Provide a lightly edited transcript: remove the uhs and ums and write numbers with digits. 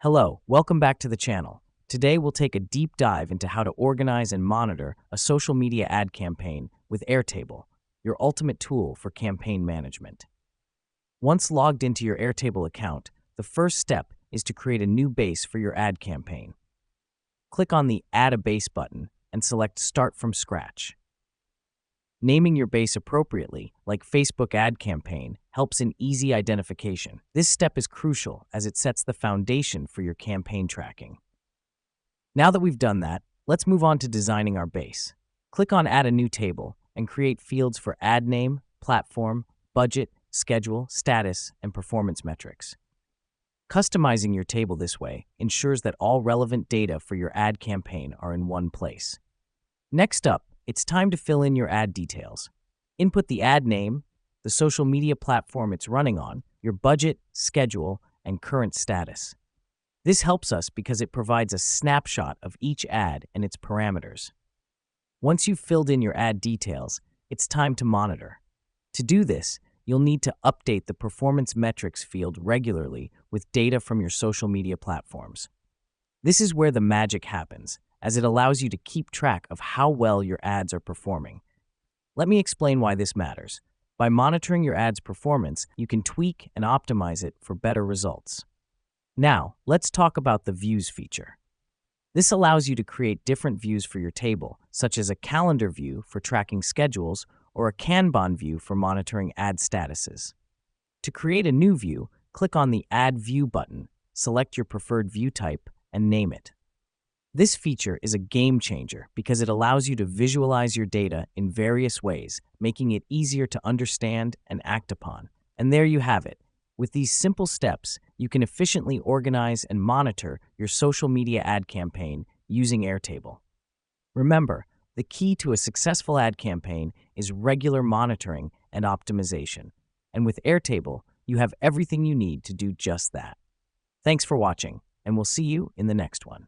Hello, welcome back to the channel. Today we'll take a deep dive into how to organize and monitor a social media ad campaign with Airtable, your ultimate tool for campaign management. Once logged into your Airtable account, the first step is to create a new base for your ad campaign. Click on the Add a Base button and select Start from Scratch. Naming your base appropriately, like Facebook ad campaign, helps in easy identification. This step is crucial as it sets the foundation for your campaign tracking. Now that we've done that, let's move on to designing our base. Click on Add a New Table and create fields for ad name, platform, budget, schedule, status, and performance metrics. Customizing your table this way ensures that all relevant data for your ad campaign are in one place. Next up, it's time to fill in your ad details. Input the ad name, the social media platform it's running on, your budget, schedule, and current status. This helps us because it provides a snapshot of each ad and its parameters. Once you've filled in your ad details, it's time to monitor. To do this, you'll need to update the performance metrics field regularly with data from your social media platforms. This is where the magic happens, as it allows you to keep track of how well your ads are performing. Let me explain why this matters. By monitoring your ad's performance, you can tweak and optimize it for better results. Now, let's talk about the Views feature. This allows you to create different views for your table, such as a calendar view for tracking schedules or a Kanban view for monitoring ad statuses. To create a new view, click on the Add View button, select your preferred view type, and name it. This feature is a game changer because it allows you to visualize your data in various ways, making it easier to understand and act upon. And there you have it. With these simple steps, you can efficiently organize and monitor your social media ad campaign using Airtable. Remember, the key to a successful ad campaign is regular monitoring and optimization. And with Airtable, you have everything you need to do just that. Thanks for watching, and we'll see you in the next one.